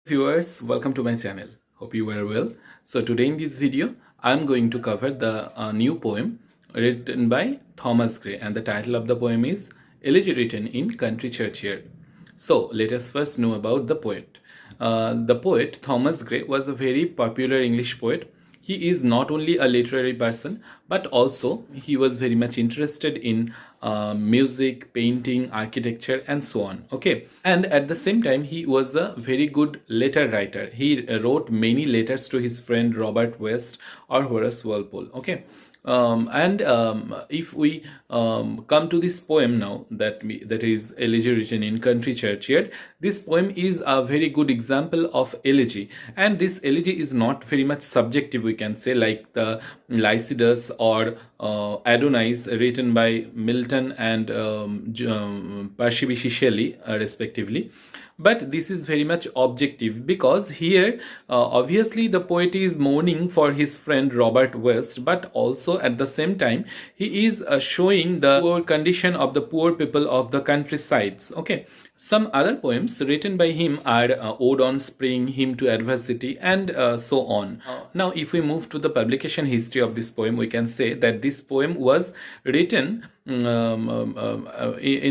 Viewers, welcome to my channel. Hope you are well. So today in this video I'm going to cover the new poem written by Thomas Gray, and the title of the poem is Elegy Written in Country Churchyard. So let us first know about the poet. The poet Thomas Gray was a very popular English poet. He is not only a literary person, but also he was very much interested in music, painting, architecture, and so on. Okay, and at the same time, he was a very good letter writer. He wrote many letters to his friend Robert West or Horace Walpole. Okay, if we come to this poem now, that is Elegy Written in Country Churchyard, this poem is a very good example of elegy, and this elegy is not very much subjective, we can say, like the Lycidas or Adonais written by Milton and Percy Bysshe Shelley respectively. But this is very much objective, because here obviously the poet is mourning for his friend Robert West, but also at the same time he is showing the poor condition of the poor people of the countrysides. Okay, some other poems written by him are Ode on Spring, Hymn to Adversity, and so on. Now, if we move to the publication history of this poem, we can say that this poem was written in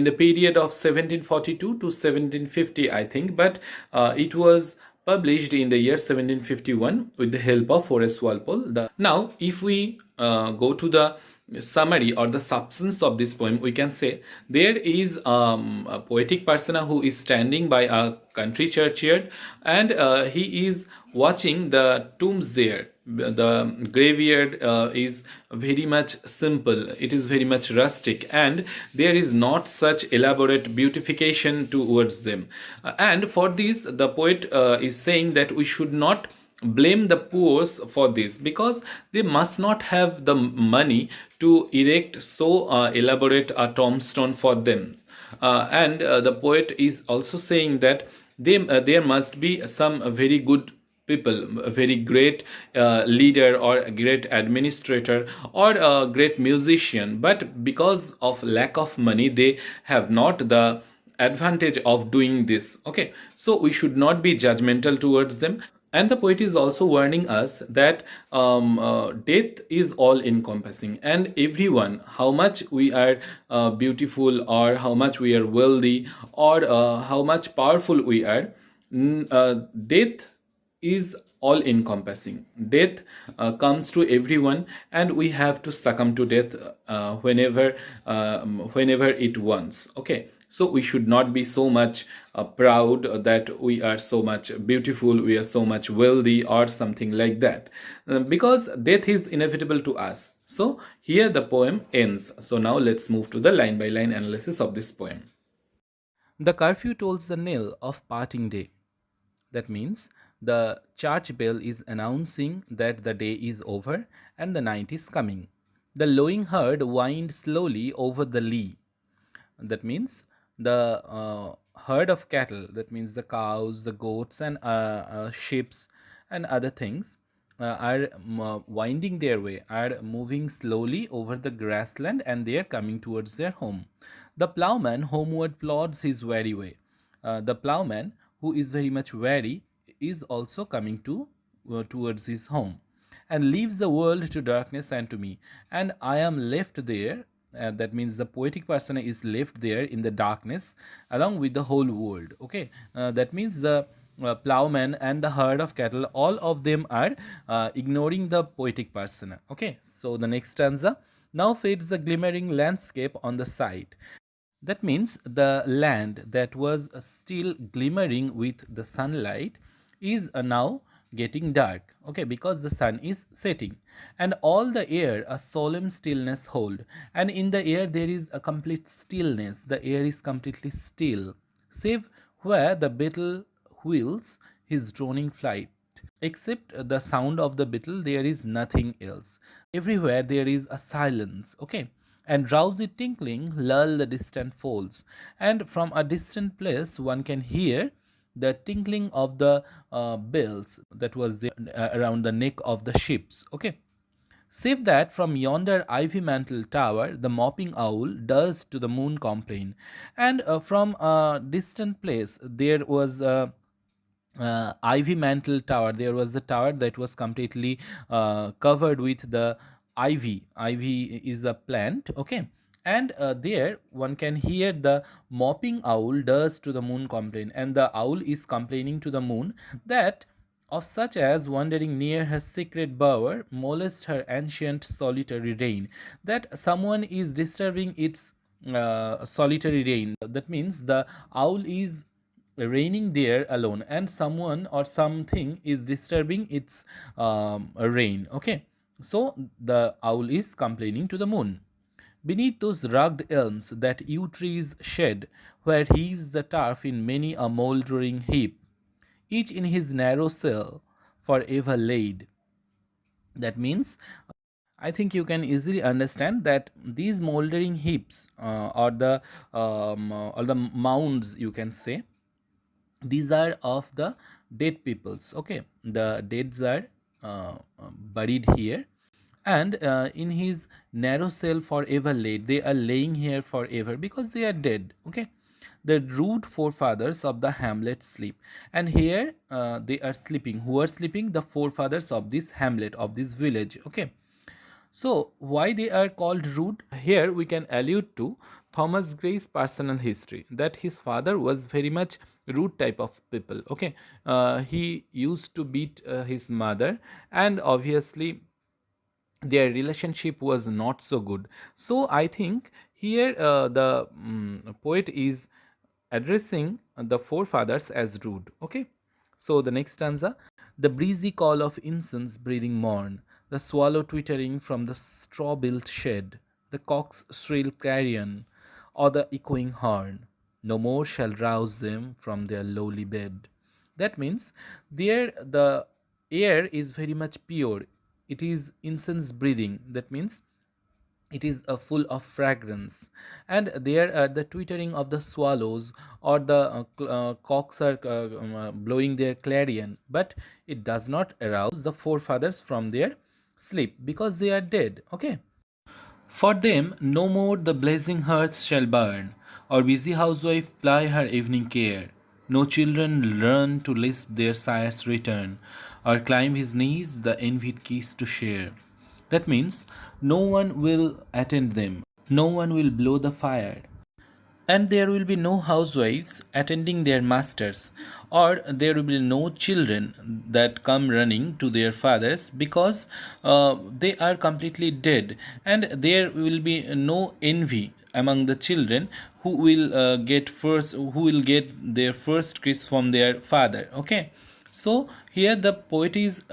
the period of 1742 to 1750, I think, but it was published in the year 1751 with the help of Horace Walpole. Now, if we go to the summary or the substance of this poem, we can say there is a poetic persona who is standing by a country churchyard, and he is watching the tombs there. The graveyard is very much simple, it is very much rustic, and there is not such elaborate beautification towards them. And for this, the poet is saying that we should not blame the poor for this, because they must not have the money to erect so elaborate a tombstone for them. And the poet is also saying that there must be some very good people, a very great leader or a great administrator or a great musician, but because of lack of money they have not the advantage of doing this. Okay, so we should not be judgmental towards them. And the poet is also warning us that death is all encompassing, and everyone, how much we are beautiful, or how much we are wealthy, or how much powerful we are, death is all encompassing. Death comes to everyone, and we have to succumb to death whenever it wants. Okay, so we should not be so much proud that we are so much beautiful, we are so much wealthy, or something like that, because death is inevitable to us. So here the poem ends. So now let's move to the line by line analysis of this poem. The curfew tolls the knell of parting day. That means the church bell is announcing that the day is over and the night is coming. The lowing herd wind slowly over the lea. That means the herd of cattle, that means the cows, the goats, and sheep and other things are winding their way, are moving slowly over the grassland, and they are coming towards their home. The ploughman homeward plods his weary way. The ploughman, who is very much weary, is also coming towards his home, and leaves the world to darkness and to me, and I am left there. That means the poetic persona is left there in the darkness along with the whole world. Okay, that means the plowman and the herd of cattle, all of them are ignoring the poetic persona. Okay, so the next stanza: now fades the glimmering landscape on the sight. That means the land that was still glimmering with the sunlight is now getting dark. Okay, because the sun is setting, and all the air a solemn stillness hold, and in the air there is a complete stillness. The air is completely still, save where the beetle wheels his droning flight. Except the sound of the beetle, there is nothing else. Everywhere there is a silence. Okay, and drowsy tinkling lull the distant folds, and from a distant place one can hear the tinkling of the bells that was there around the neck of the ships. Okay, save that from yonder ivy mantled tower the mopping owl does to the moon complain, and from a distant place there was ivy mantle tower. There was a tower that was completely covered with the ivy. Ivy is a plant, okay. And there one can hear the mopping owl does to the moon complain, and the owl is complaining to the moon that of such as wandering near her secret bower molest her ancient solitary reign, that someone is disturbing its solitary reign. That means the owl is reigning there alone, and someone or something is disturbing its reign, okay. So the owl is complaining to the moon. Beneath those rugged elms that yew trees shed, where heaves the turf in many a mouldering heap, each in his narrow cell forever laid. That means, I think you can easily understand that these mouldering heaps, or the mounds, you can say, these are of the dead peoples, okay. The deads are buried here, and in his narrow cell forever laid, they are laying here forever because they are dead, okay. The rude forefathers of the hamlet sleep, and here they are sleeping. Who are sleeping? The forefathers of this hamlet, of this village, okay. So, why they are called rude? Here we can allude to Thomas Gray's personal history, that his father was very much rude type of people. Okay, he used to beat his mother, and obviously their relationship was not so good. So I think here the poet is addressing the forefathers as rude. Okay, so the next stanza: the breezy call of incense breathing morn, the swallow twittering from the straw built shed, the cock's shrill clarion, or the echoing horn, no more shall rouse them from their lowly bed. That means there the air is very much pure. It is incense breathing. That means it is full of fragrance, and there are the twittering of the swallows, or the cocks are blowing their clarion, but it does not arouse the forefathers from their sleep because they are dead, okay. For them no more the blazing hearths shall burn, or busy housewife ply her evening care. No children learn to lisp their sire's return, or climb his knees the envied kiss to share. That means no one will attend them, no one will blow the fire, and there will be no housewives attending their masters, or there will be no children that come running to their fathers because they are completely dead, and there will be no envy among the children who will get their first kiss from their father, okay. So here the poet is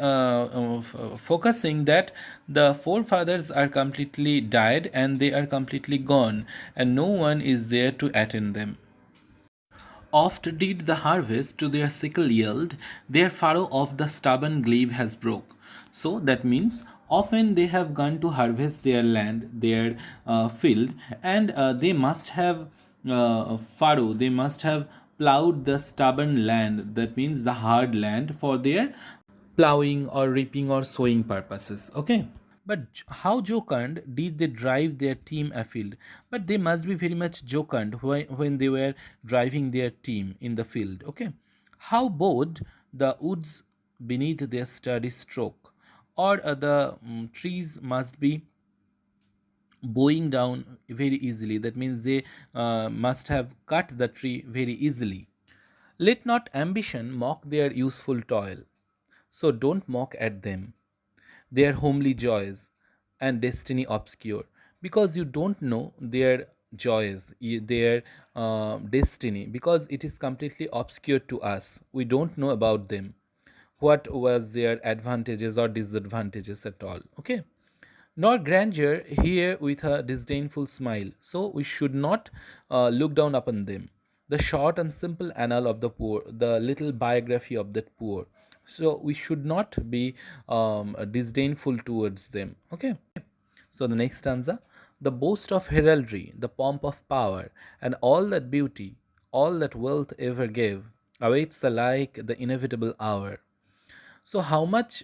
focusing that the forefathers are completely died and they are completely gone, and no one is there to attend them. Oft did the harvest to their sickle yield, their furrow of the stubborn glebe has broke. So that means often they have gone to harvest their land, their field, and they must have furrow, they must have plowed the stubborn land, that means the hard land, for their plowing or reaping or sowing purposes, okay. But how jocund did they drive their team afield? But they must be very much jocund when they were driving their team in the field. Okay. How bowed the woods beneath their sturdy stroke, or the trees must be bowing down very easily. That means they must have cut the tree very easily. Let not ambition mock their useful toil, so don't mock at them, their homely joys and destiny obscure, because you don't know their joys, their destiny, because it is completely obscure to us. We don't know about them, what was their advantages or disadvantages at all, okay. Nor grandeur here with a disdainful smile, so we should not look down upon them. The short and simple annal of the poor, the little biography of that poor, so we should not be disdainful towards them, okay. So the next stanza: the boast of heraldry, the pomp of power, and all that beauty, all that wealth ever gave, awaits alike the inevitable hour. So how much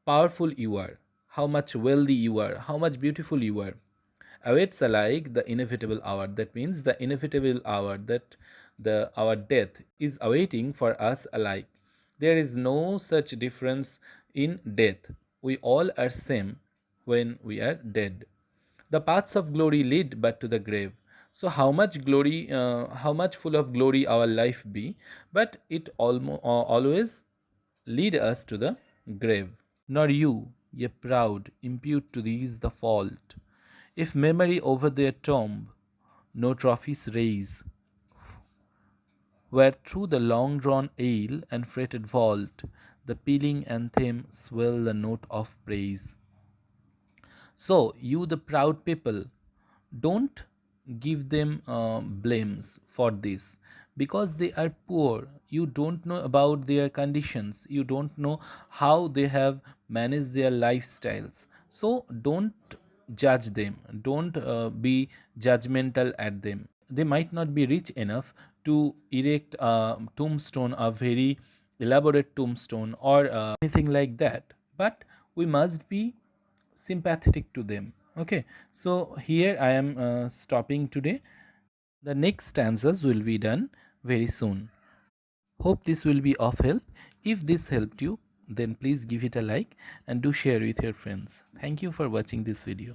powerful you are, how much wealthy you are, how much beautiful you are, awaits alike the inevitable hour. That means the inevitable hour, that the our death is awaiting for us alike. There is no such difference in death. We all are same when we are dead. The paths of glory lead but to the grave. So how much full of glory our life be, but it always lead us to the grave. Nor you, ye proud, impute to these the fault. If memory over their tomb no trophies raise, where through the long drawn ale and fretted vault the pealing anthem swell the note of praise. So, you, the proud people, don't give them blames for this because they are poor. You don't know about their conditions, you don't know how they have managed their lifestyles. So, don't judge them, don't be judgmental at them. They might not be rich enough to erect a tombstone, a very elaborate tombstone, or anything like that, but we must be sympathetic to them. Okay, so here I am stopping today. The next stanzas will be done very soon. Hope this will be of help. If this helped you, then please give it a like and do share with your friends. Thank you for watching this video.